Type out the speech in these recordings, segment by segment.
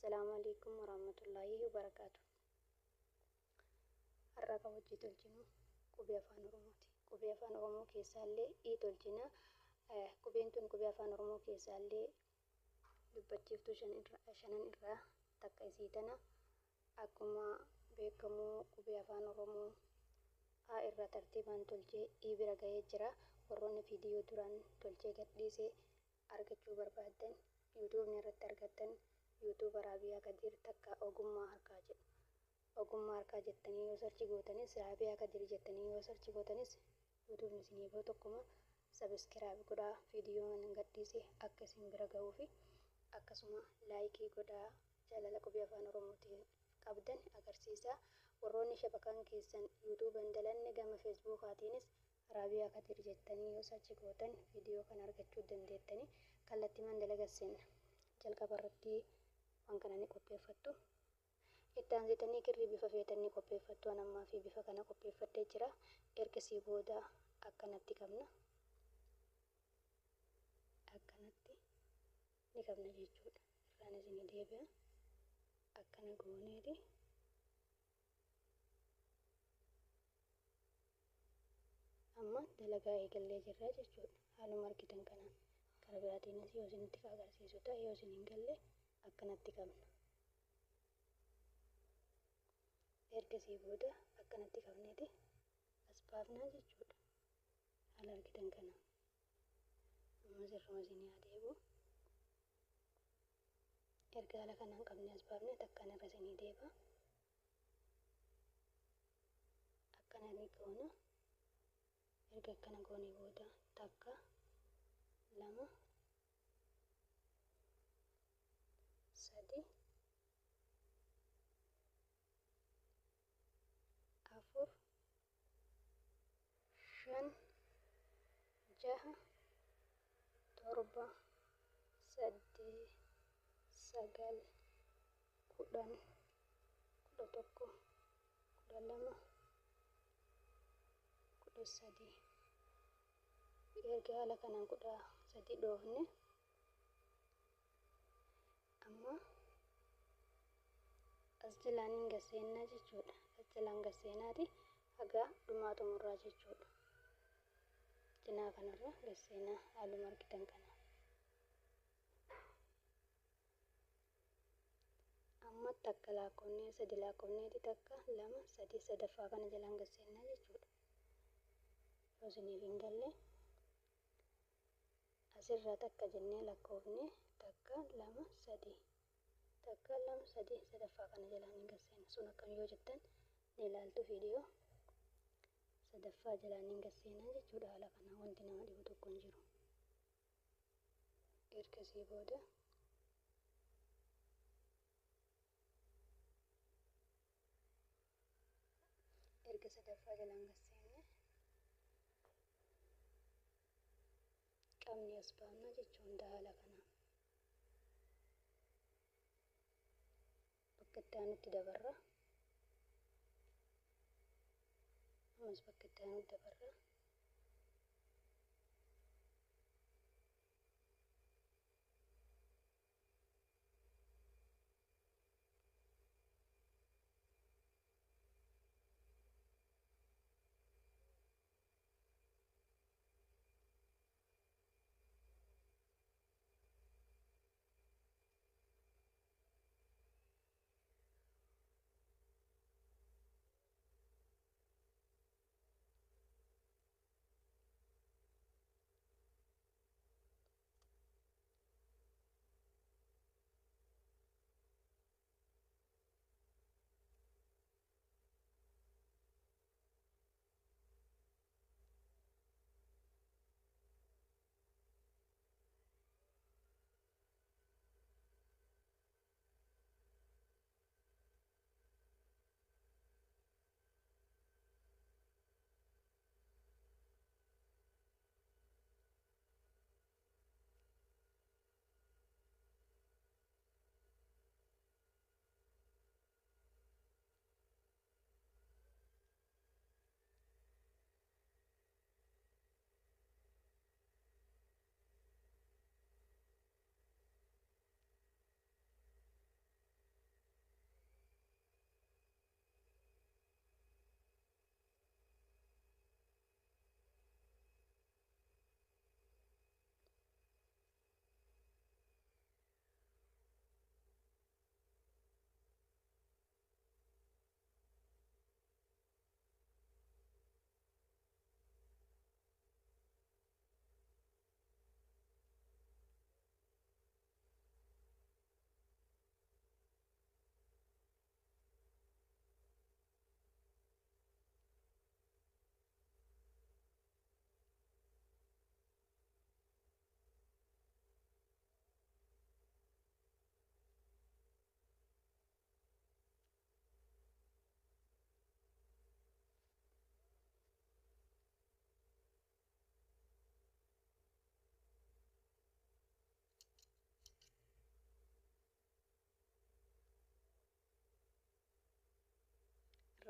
Assalamualaikum warahmatullahi wabarakatuh. Har'a kan hojii tolchinu qubee afaan Oromooti. Qubee afaan Oromoo keessaallee tolchina. Qubeen tun qubee afaan Oromoo keessaallee dubbachiiftuu shanan irraa takka isii tana. Akkuma beekamu qubee afaan Oromoo A irraa tartiibaan tolchee I bira ga'ee jira. Warroonni viidiyoo duraan tolchee gadhiise argachuu barbaadan yuutuubni irratti argattan yuutuub Raabiyaa Kadir takka ogummaa harkaa jedhu. Ogummaa harkaa jettanii yoo sarchi gootanis Raabiyaa Kadir jettanii yoo sarchi gootanis yuutuubni isinii ba'u tokkuma sabiskiraayib godhaa viidiyoon gadhiise akka isin bira ga'uu fi akkasuma laayikii godhaa jaalala qubee afaan Oromootiin qabdan agarsiisa. Warroonni shabakaan keessan yuutuuban dalanne gama feesbuukaatiinis Raabiyaa Kadir jettanii yoo sarchi gootan viidiyoo kan argachuu dandeettanii kallattii mandalagassin jalqaba irratti waan kana ni qopheeffattu. Itti aansitanii kirrii bifa feetanii qopheeffattu. An ammaa fi bifa kana qopheeffadhee jira. Ergasii booda akkanatti qabna. Akkanatti ni qabna jechuudha. Irraan isinii deebi'a. Akkana gooneeti. Amma dalagaa eegallee jirra jechuudha. Haaluma argitan kanaan karaa biraatiinis yoo isinitti agarsiisu ta'e yoo isin hin galle akkanatti qabna. Ergasii booda akkanatti qabneeti as baafnaa jechuudha. Haala argitan kana amma sirruma isinii adeemu. Erga haala kanaan qabnee as baafne takkaan irra isinii deeba. Akkana ni goona. Erga akkana goonee booda takka lama sadi afur shan jaha torba saddeet sagal kudhan kudha tokko kudha lama kudha sadii. Erga haala kanaan kudha sadii dhoofne amma as jalaan hin gasseenaa jechuudha. As jalaan gasseenaati haga dhumaa xumurraa jechuudha. Cinaa kanarra gasseenaa haaluma argitan kana. Amma takka laaqonnee sadi laaqonneeti takka lama sadi sadaffaa kana jalaan gasseenaa jechuudha. Yoo isiniif hin galle asirraa takka jennee lakkoofne takka lama sadi takka lama sadi sadaffaa kana jalaan hin gasseena. Sun akkam yoo jettan ni ilaaltu viidiyoo sadaffaa jalaan hin gasseenaa jechuudha. Haala kanaa wanti nama dhibu tokko hin jiru. Ergasii booda erga sadaffaa jalaan gasseenne qabni as baafna jechuun haala kanaa. Bakka itti aanutti dabarra. Ammas bakka itti aanutti dabarra.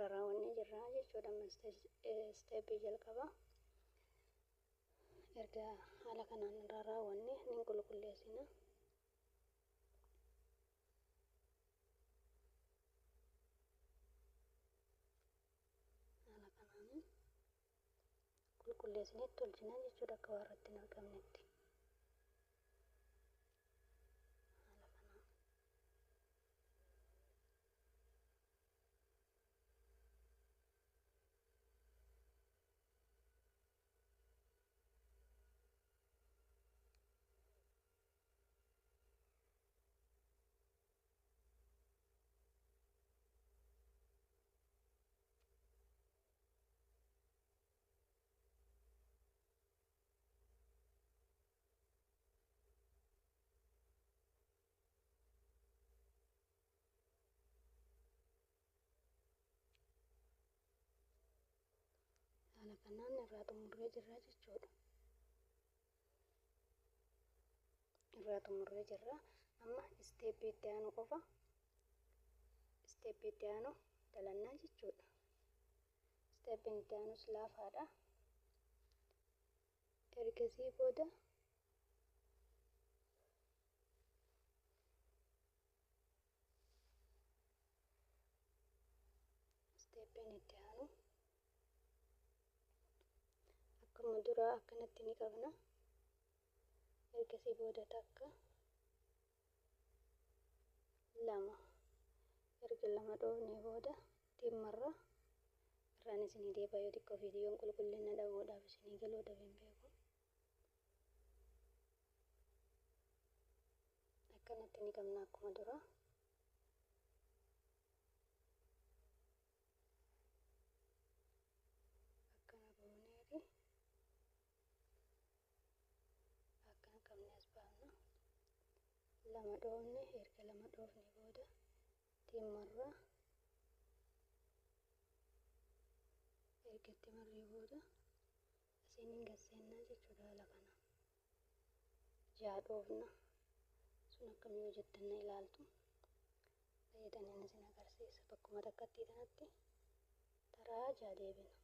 irra raawwannee jirra jechuudha. Amma steepii jalqaba erga haala kanaan irra raawwanne ni qulqulleessina. Haala kanaan qulqulleessinee tolchina jechuudha akka waan irratti hin argamnetti. Haala kanaan irraa xumurree jirra jechuudha. Irraa xumurree jirra. Amma steepii itti aanu qofa steepii itti aanu dalannaa jechuudha. Steepiin itti aanus laafaadha. Ergasii booda steepiin itti aanu akkuma duraa akkanatti ni qabna. Ergasii booda takka lama erga lama dhoofnee booda dhimmarra irraan isinii deebi'a yoo xiqqoo viidiyoon qulqullina dhabuudhaaf isinii galuu dhabe hin beeku. Akkanatti ni qabna akkuma duraa. Akkana gooneeti akkana qabnee as baafna. Lama dhoofne erga lama dhoofne booda dhimmarra erga itti marree booda asiin gasseenna jechuudha. Haala kana ja'a dhoofna. Sun akkamii hojjettan na ilaaltu. Fayyadanii isin agarsiisa. Bakkuma takkatti kanatti taraa ja'a deebina.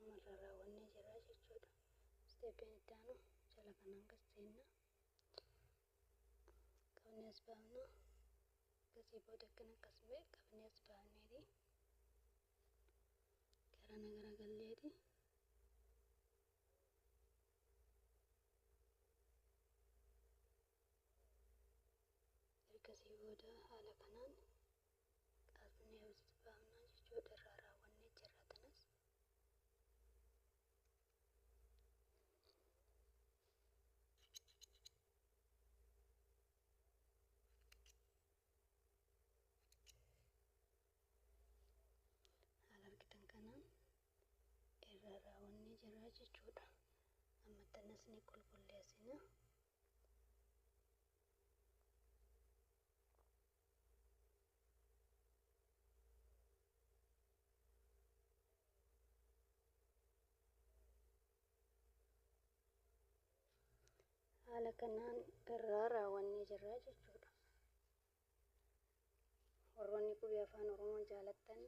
Irra raawwannee jirra jechuudha. Steepiin itti aanu jala kanaan gasseenna. Qabnee as baafna. Gasii booda akkana akkas ba'e qabnee as baafneeti. Garana garagalleeti. Ergasii booda haala kanaan qabnee as baafna jechuudha. Irraa raawwannee jirra tanas. Haala argitan kanaan irraa raawwannee jirra jechuudha. Amma tanas ni qulqulleessina. Haala kanaan irraa raawwannee jirra jechuudha. Warroonni qubee afaan Oromoo jaalattan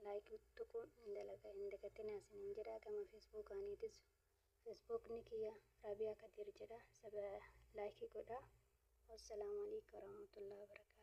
laayikii tuquun hin dagatinaa isiniin jedha. Gama feesbuukaaniitis feesbuukni kiyya Raabiyaa Kadir jedha. Saba laayikii godhaa. Wassalaamu alaikum warahmatullahi wabarakatuh.